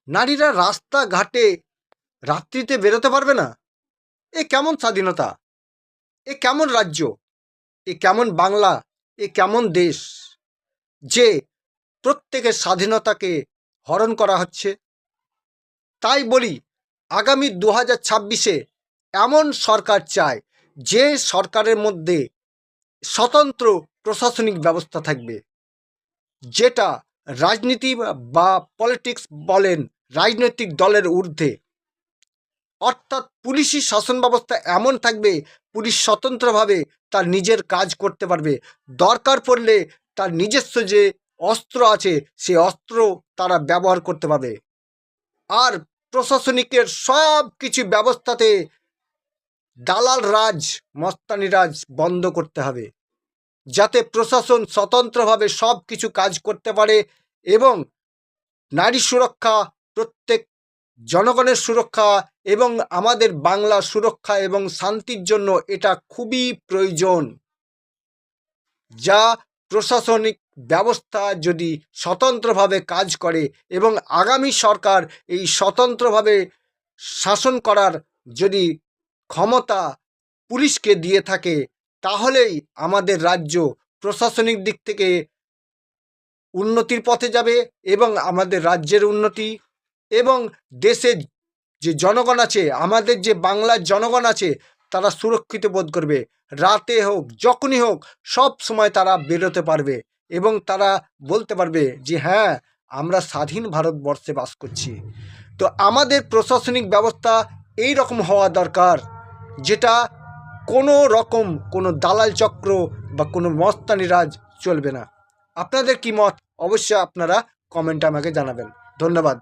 নারীরা রাস্তাঘাটে রাত্রিতে বেরোতে পারবে না? এ কেমন স্বাধীনতা? এ কেমন রাজ্য? এ কেমন বাংলা? এ কেমন দেশ যে প্রত্যেকের স্বাধীনতাকে হরণ করা হচ্ছে? তাই বলি, আগামী 2026-এ এমন সরকার চায় যে সরকারের মধ্যে স্বতন্ত্র প্রশাসনিক ব্যবস্থা থাকবে, যেটা রাজনীতি বা পলিটিক্স বলেন রাজনৈতিক দলের ঊর্ধ্বে। অর্থাৎ পুলিশি শাসন ব্যবস্থা এমন থাকবে, পুলিশ স্বতন্ত্রভাবে তার নিজের কাজ করতে পারবে। দরকার পড়লে তার নিজস্ব যে অস্ত্র আছে সে অস্ত্র তারা ব্যবহার করতে পারবে। আর প্রশাসনিকের সব কিছু ব্যবস্থাতে দালাল রাজ, মস্তানি রাজ বন্ধ করতে হবে, যাতে প্রশাসন স্বতন্ত্রভাবে সব কিছু কাজ করতে পারে এবং নারী সুরক্ষা, প্রত্যেক জনগণের সুরক্ষা এবং আমাদের বাংলার সুরক্ষা এবং শান্তির জন্য এটা খুবই প্রয়োজন। যা প্রশাসনিক ব্যবস্থা যদি স্বতন্ত্রভাবে কাজ করে এবং আগামী সরকার এই স্বতন্ত্রভাবে শাসন করার যদি ক্ষমতা পুলিশকে দিয়ে থাকে, তাহলেই আমাদের রাজ্য প্রশাসনিক দিক থেকে উন্নতির পথে যাবে এবং আমাদের রাজ্যের উন্নতি এবং দেশের যে জনগণ আছে, আমাদের যে বাংলার জনগণ আছে, তারা সুরক্ষিত বোধ করবে। রাতে হোক, যখনই হোক, সব সময় তারা বেরোতে পারবে এবং তারা বলতে পারবে যে হ্যাঁ, আমরা স্বাধীন ভারতবর্ষে বাস করছি। তো আমাদের প্রশাসনিক ব্যবস্থা এই রকম হওয়া দরকার, যেটা কোনো রকম কোনো দালাল চক্র বা কোনো মস্তানি রাজ চলবে না। আপনাদের কি মত? অবশ্যই আপনারা কমেন্টে আমাকে জানাবেন। ধন্যবাদ।